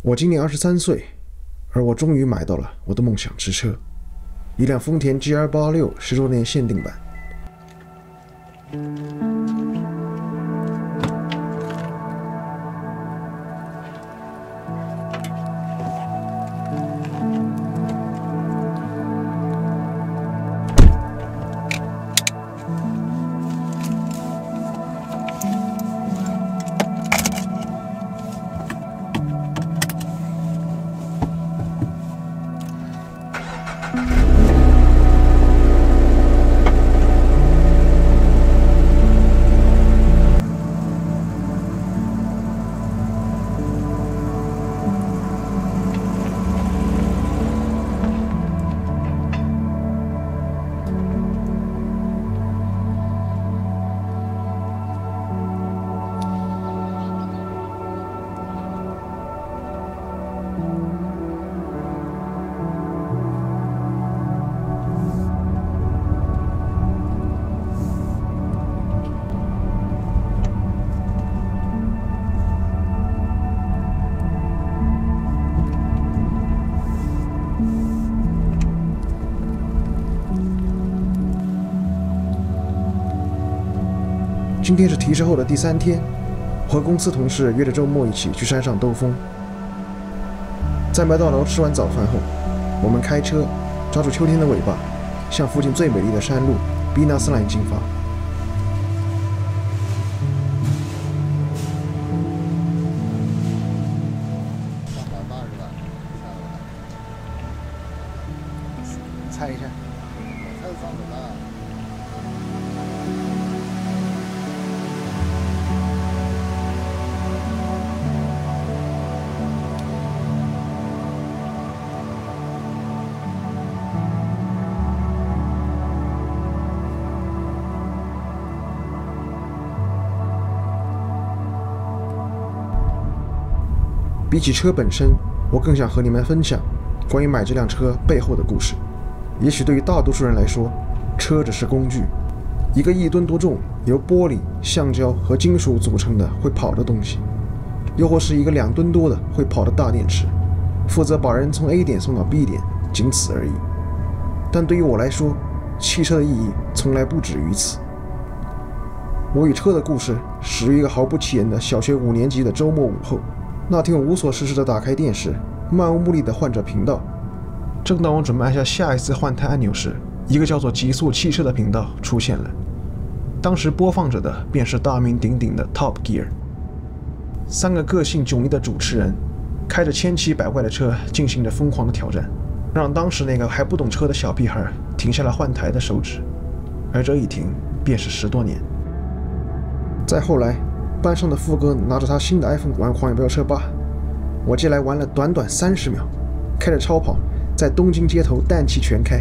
我今年23岁，而我终于买到了我的梦想之车，一辆丰田 GR86 10周年限定版。今天是提车后的第3天，我和公司同事约着周末一起去山上兜风。在麦当劳吃完早饭后，我们开车抓住秋天的尾巴，向附近最美丽的山路比纳斯兰进发。猜一下。猜300万。比起车本身，我更想和你们分享关于买这辆车背后的故事。也许对于大多数人来说，车只是工具，一个1吨多重、由玻璃、橡胶和金属组成的会跑的东西，又或是一个2吨多的会跑的大电池，负责把人从 A 点送到 B 点，仅此而已。但对于我来说，汽车的意义从来不止于此。我与车的故事始于一个毫不起眼的小学5年级的周末午后。那天我无所事事地打开电视，漫无目的地换着频道。正当我准备按下下一次换台按钮时，一个叫做极速汽车的频道出现了。当时播放着的便是大名鼎鼎的 Top Gear。3个个性迥异的主持人开着千奇百怪的车进行着疯狂的挑战，让当时那个还不懂车的小屁孩停下了换台的手指，而这一停便是10多年。再后来，班上的副哥拿着他新的 iPhone 玩狂野飙车8，我借来玩了短短30秒，开着超跑在东京街头氮气全开，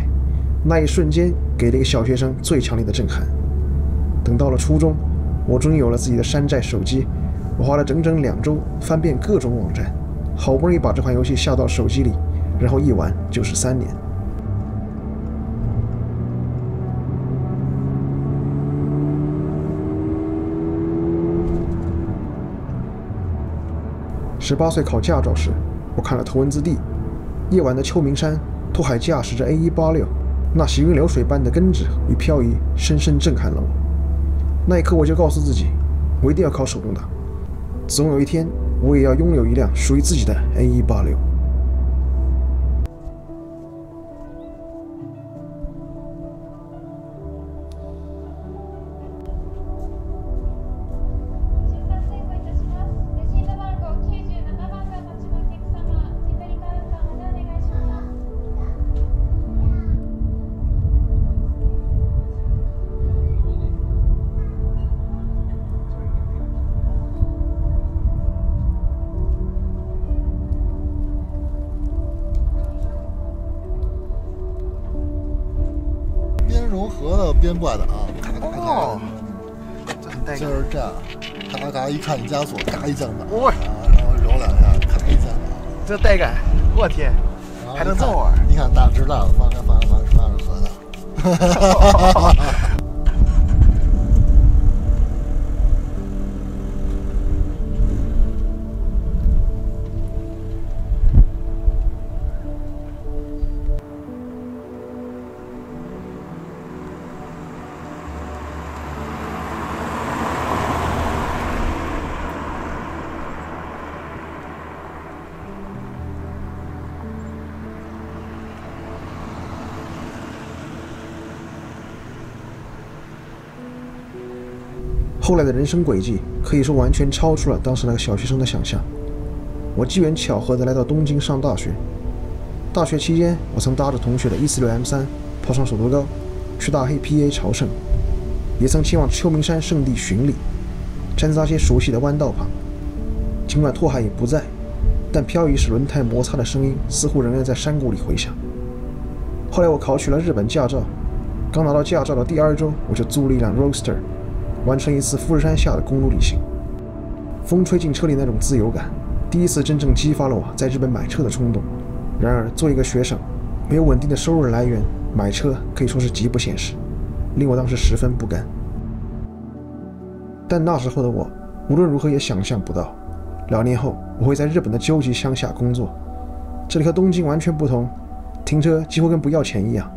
那一瞬间给了一个小学生最强烈的震撼。等到了初中，我终于有了自己的山寨手机，我花了整整2周翻遍各种网站，好不容易把这款游戏下到手机里，然后一玩就是3年。18岁考驾照时，我看了《头文字 D》，夜晚的秋名山，拓海驾驶着 A186，那行云流水般的根直与漂移，深深震撼了我。那一刻，我就告诉自己，我一定要考手动挡，总有一天，我也要拥有一辆属于自己的 A186。融合的边怪的啊，咔咔咔，这很带感。就是这样，咔咔一看你加速，咔一降档，哇，然后揉2下，咔一降档，这带感，我天，还能这么玩？你看大直大的放着合的。后来的人生轨迹可以说完全超出了当时那个小学生的想象。我机缘巧合地来到东京上大学。大学期间，我曾搭着同学的146M3跑上首都高，去大黑 PA 朝圣，也曾前往秋名山圣地巡礼，站在那些熟悉的弯道旁。尽管拓海已不在，但漂移时轮胎摩擦的声音似乎仍然在山谷里回响。后来我考取了日本驾照，刚拿到驾照的第2周，我就租了一辆 Roadster， 完成一次富士山下的公路旅行。风吹进车里那种自由感，第一次真正激发了我在日本买车的冲动。然而，作为一个学生，没有稳定的收入来源，买车可以说是极不现实，令我当时十分不甘。但那时候的我，无论如何也想象不到，2年后我会在日本的究极乡下工作。这里和东京完全不同，停车几乎跟不要钱一样，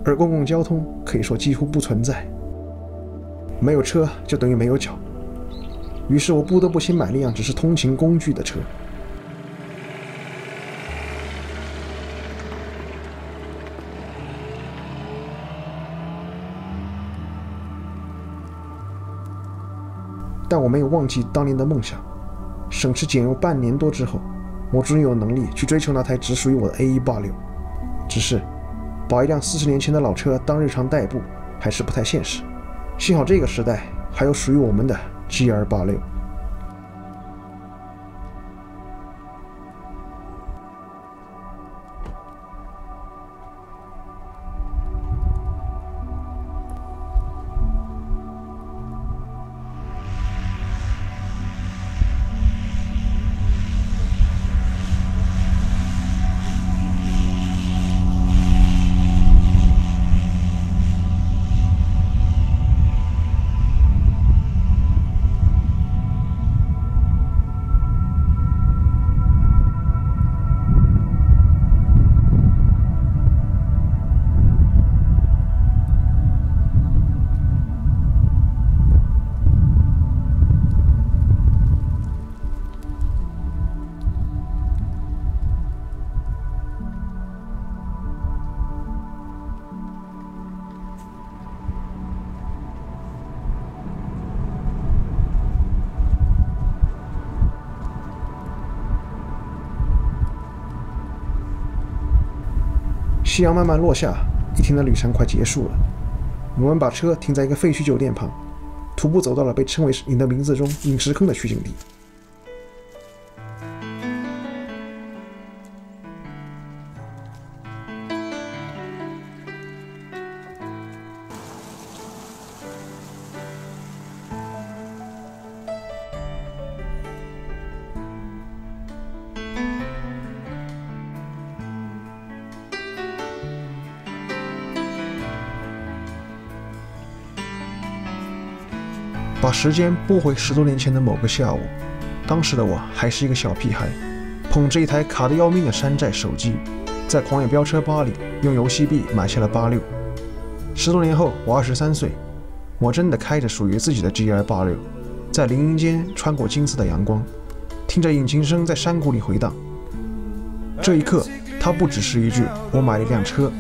而公共交通可以说几乎不存在。没有车就等于没有脚，于是我不得不先买了一辆只是通勤工具的车。但我没有忘记当年的梦想，省吃俭用半年多之后，我终于有能力去追求那台只属于我的 A186。只是把一辆40年前的老车当日常代步还是不太现实，幸好这个时代还有属于我们的 GR86。夕阳慢慢落下，一天的旅程快结束了。我们把车停在一个废墟酒店旁，徒步走到了被称为是你的名字中陨石坑的取景地。把时间拨回10多年前的某个下午，当时的我还是一个小屁孩，捧着一台卡得要命的山寨手机，在狂野飙车吧里用游戏币买下了86。10多年后，我23岁，我真的开着属于自己的 GR86， 在林荫间穿过金色的阳光，听着引擎声在山谷里回荡。这一刻，它不只是一句我买了一辆车，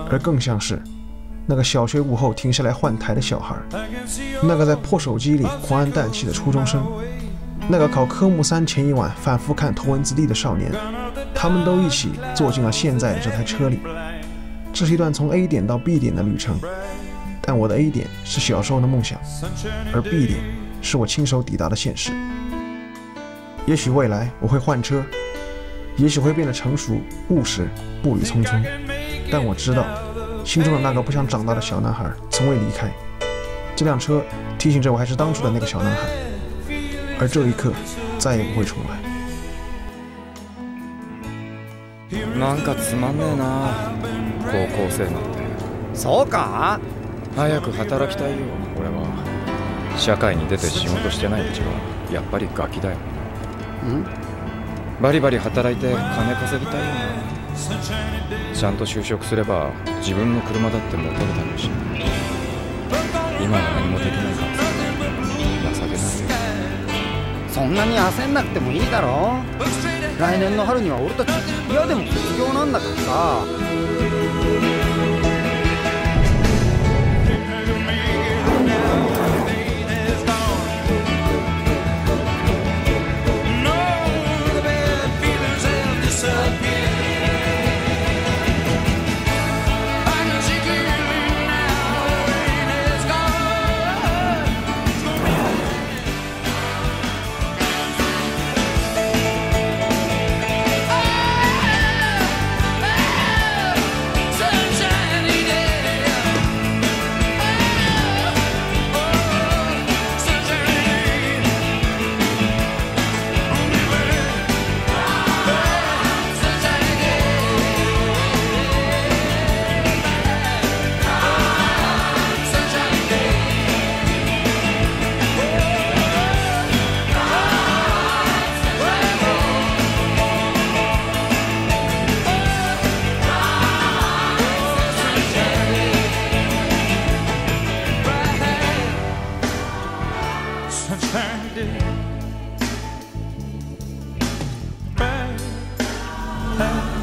而更像是那个小学午后停下来换台的小孩，那个在破手机里狂按氮气的初中生，那个考科目3前一晚反复看头文字 D 的少年，他们都一起坐进了现在的这台车里。这是一段从 A 点到 B 点的旅程，但我的 A 点是小时候的梦想，而 B 点是我亲手抵达的现实。也许未来我会换车，也许会变得成熟务实，步履匆匆，但我知道心中的那个不想长大的小男孩从未离开。这辆车提醒着我还是当初的那个小男孩，而这一刻再也不会重来。なんかつまんねえな、高校生なんて。そうか？早く働きたいよ、俺は。社会に出て仕事してないうちはやっぱりガキだよ。バリバリ働いて金稼ぎたいよな。ちゃんと就職すれば自分の車だって持てるだろうし。今は何もできないから情けないよ。そんなに焦んなくてもいいだろ。来年の春には俺たち嫌でも卒業なんだからさ。Thank you.